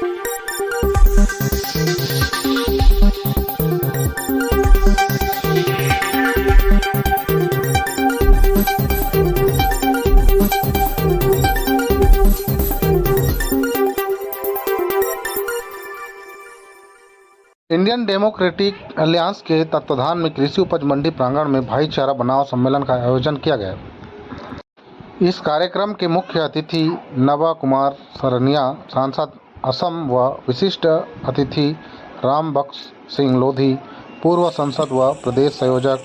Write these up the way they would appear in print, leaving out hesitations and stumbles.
Indian democratic alliance के तत्वाधान में कृषि उपज मंडी प्रांगण में भाईचारा बनाओ सम्मेलन का आयोजन किया गया। इस कार्यक्रम के मुख्य अतिथि नवा कुमार सरनिया, सांसद असम व विशिष्ट अतिथि राम बख्श सिंह लोधी, पूर्व सांसद व प्रदेश संयोजक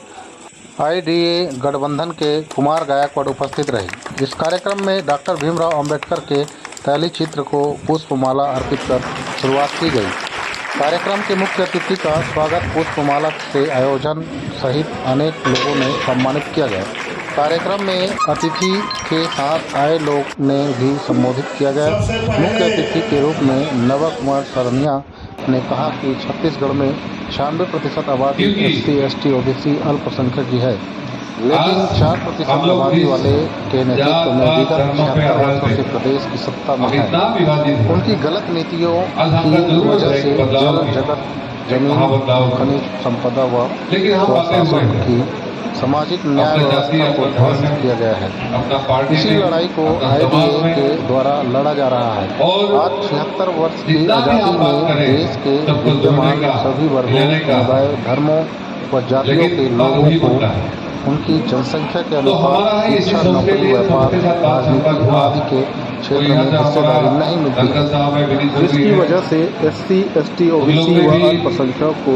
IDA गठबंधन के कुमार गायकवाड़ उपस्थित रहे। इस कार्यक्रम में डॉक्टर भीमराव अंबेडकर के तैली चित्र को पुष्पमाला अर्पित कर शुरुआत की गई। कार्यक्रम के मुख्य अतिथि का स्वागत पुष्पमाला से आयोजन सहित अनेक लोगों ने सम्मानित किया गया। कार्यक्रम में अतिथि के साथ आए लोग ने भी संबोधित किया गया। मुख्य अतिथि के रूप में नवा कुमार सरनिया ने कहा कि छत्तीसगढ़ में 96% आबादी SC, ST, OBC अल्पसंख्यक की है, लेकिन 4% आबादी वाले के नेतृत्व में विगत 76 वर्षों से प्रदेश की सत्ता में है। उनकी गलत नीतियों की वजह से जल जगत, जमीन, खनिज संपदा व स्वशासन की सामाजिक न्याय व्यवस्था को ध्वस्त किया गया है। इसी लड़ाई को IDA के द्वारा लड़ा जा रहा है। आज 76 वर्ष की आज़ादी में देश के विद्यमान सभी वर्गों, समुदाय, धर्मों व जातियों के लोगों को उनकी जनसंख्या के अनुसार शिक्षा, नौकरी, व्यापार, राजनीति आदि के क्षेत्र में हिस्सेदारी नहीं मिलती है, जिसकी वजह से SC, ST, OBC व अल्पसंख्यकों को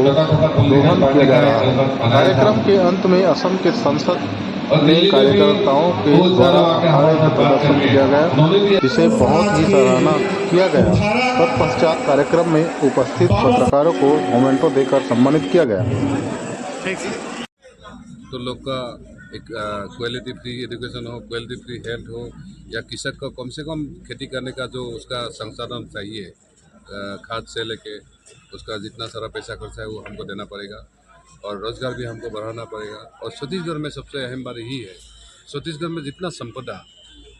दोहन किया जा रहा है। कार्यक्रम के अंत में असम के संसद में कार्यकर्ताओं के द्वारा अखाड़े का प्रदर्शन किया गया, जिसे बहुत ही सराहना किया गया। तत्पश्चात कार्यक्रम में उपस्थित पत्रकारों को मोमेंटो देकर सम्मानित किया गया। तो लोग का एक क्वालिटी फ्री एजुकेशन हो, क्वालिटी फ्री हेल्थ हो, या कृषक को कम से कम खेती करने का जो उसका संसाधन चाहिए, खाद से लेके उसका जितना सारा पैसा खर्चा है वो हमको देना पड़ेगा, और रोजगार भी हमको बढ़ाना पड़ेगा। और छत्तीसगढ़ में सबसे अहम बात यही है, छत्तीसगढ़ में जितना संपदा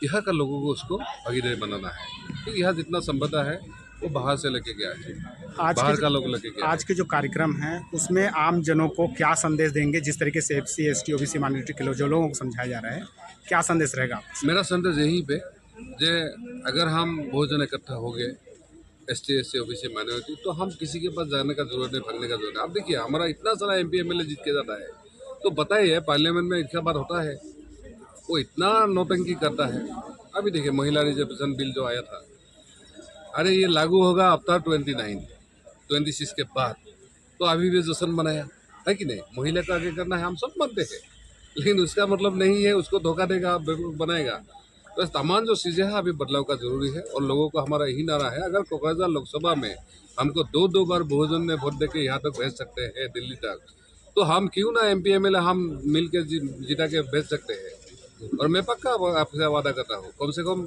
यहाँ का लोगों को उसको भागीदारी बनाना है। तो यहाँ जितना संपदा है वो बाहर से लेके गया है, बाहर का लोग लेके गया। आज के जो कार्यक्रम है उसमें आम जनों को क्या संदेश देंगे? जिस तरीके से SC, ST, OBC माइनॉरिटी के जो लोगों को समझाया जा रहा है, क्या संदेश रहेगा? मेरा संदेश यही पे जे अगर हम बहुत जन इकट्ठा हो गए ST, SC, OBC माइनॉरिटी, तो हम किसी के पास जाने का जरूरत नहीं, भागने का जरूरत नहीं। आप देखिए हमारा इतना सारा MP MLA जीत के जाता है, तो बताइए पार्लियामेंट में इतना बार होता है, वो इतना नौटंकी करता है। अभी देखिए महिला रिजर्वेशन बिल जो आया था, अरे ये लागू होगा आफ्टर 26 के बाद, तो अभी भी जश्न मनाया है कि नहीं? महिला का आगे करना है, हम सब मानते हैं, लेकिन उसका मतलब नहीं है उसको धोखा देगा, बेवकूफ बनाएगा। तो तमाम जो चीज़ें हैं अभी बदलाव का जरूरी है, और लोगों का हमारा यही नारा है, अगर कोकराझार लोकसभा में हमको 2 बार बहुजन ने वोट देके यहाँ तक भेज सकते हैं दिल्ली तक, तो हम क्यों ना MP MLA हम मिल के जिता के भेज सकते हैं। और मैं पक्का आपसे वादा करता हूँ, कम से कम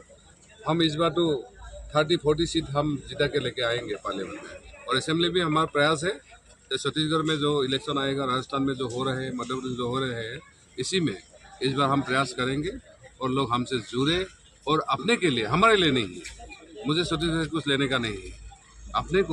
हम इस बार तो 30-40 सीट हम जिता के लेके आएंगे पार्लियामेंट में। और असेंबली भी हमारा प्रयास है, तो छत्तीसगढ़ में जो इलेक्शन आएगा, राजस्थान में जो हो रहे हैं, मध्य प्रदेश जो हो रहे हैं, इसी में इस बार हम प्रयास करेंगे और लोग हमसे जुड़े, और अपने के लिए, हमारे लिए नहीं है, मुझे छत्तीसगढ़ से कुछ लेने का नहीं है, अपने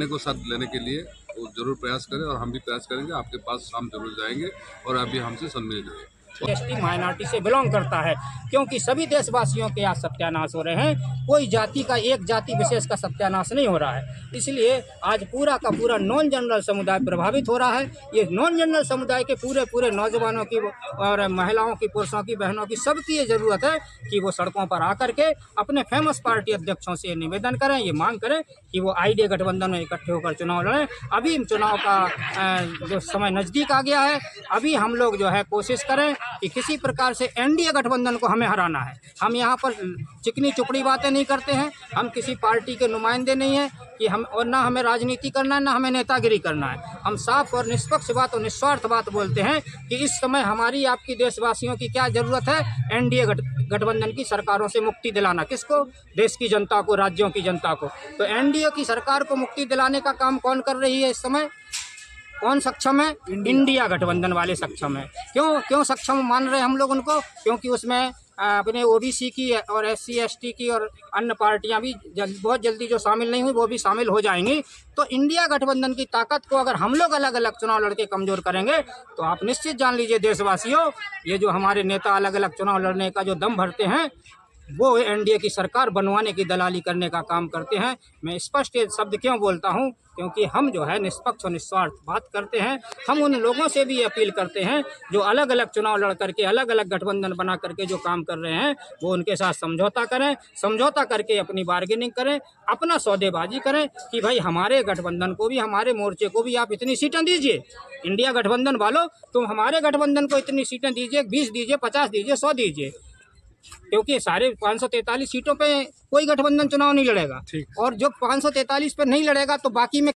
को साथ लेने के लिए वो जरूर प्रयास करें, और हम भी प्रयास करेंगे, आपके पास हम जरूर जाएंगे और आप भी हमसे सम्मिलित होंगे। ST माइनॉरिटी से बिलोंग करता है, क्योंकि सभी देशवासियों के आज सत्यानाश हो रहे हैं, कोई जाति का, एक जाति विशेष का सत्यानाश नहीं हो रहा है। इसलिए आज पूरा का पूरा नॉन जनरल समुदाय प्रभावित हो रहा है। ये नॉन जनरल समुदाय के पूरे नौजवानों की और महिलाओं की, पुरुषों की, बहनों की, सबकी ये ज़रूरत है कि वो सड़कों पर आकर के अपने फेमस पार्टी अध्यक्षों से निवेदन करें, ये मांग करें कि वो IDA गठबंधन में इकट्ठे होकर चुनाव लड़ें। अभी चुनाव का जो समय नज़दीक आ गया है, अभी हम लोग जो है कोशिश करें कि किसी प्रकार से NDA गठबंधन को हमें हराना है। हम यहाँ पर चिकनी चुपड़ी बातें नहीं करते हैं, हम किसी पार्टी के नुमाइंदे नहीं हैं कि हम, और ना हमें राजनीति करना है, ना हमें नेतागिरी करना है। हम साफ और निष्पक्ष बात और निस्वार्थ बात बोलते हैं कि इस समय हमारी, आपकी, देशवासियों की क्या ज़रूरत है? NDA गठबंधन की सरकारों से मुक्ति दिलाना। किसको? देश की जनता को, राज्यों की जनता को। तो NDA की सरकार को मुक्ति दिलाने का काम कौन कर रही है इस समय? कौन सक्षम है? इंडिया गठबंधन वाले सक्षम है। क्यों सक्षम मान रहे हैं हम लोग उनको? क्योंकि उसमें अपने ओबीसी की और SC ST की और अन्य पार्टियां भी बहुत जल्दी जो शामिल नहीं हुई वो भी शामिल हो जाएंगी। तो इंडिया गठबंधन की ताकत को अगर हम लोग अलग अलग चुनाव लड़के कमज़ोर करेंगे तो आप निश्चित जान लीजिए देशवासियों, ये जो हमारे नेता अलग अलग चुनाव लड़ने का जो दम भरते हैं वो NDA की सरकार बनवाने की दलाली करने का काम करते हैं। मैं स्पष्ट ये शब्द क्यों बोलता हूं? क्योंकि हम जो है निष्पक्ष और निस्वार्थ बात करते हैं। हम उन लोगों से भी अपील करते हैं जो अलग अलग चुनाव लड़ करके अलग अलग गठबंधन बना करके जो काम कर रहे हैं वो उनके साथ समझौता करें, समझौता करके अपनी बार्गेनिंग करें, अपना सौदेबाजी करें कि भाई हमारे गठबंधन को भी, हमारे मोर्चे को भी आप इतनी सीटें दीजिए। इंडिया गठबंधन वालों, तुम हमारे गठबंधन को इतनी सीटें दीजिए, 20 दीजिए, 50 दीजिए, 100 दीजिए, क्योंकि सारे 543 सीटों पे कोई गठबंधन चुनाव नहीं लड़ेगा। और जो 543 पे नहीं लड़ेगा तो बाकी में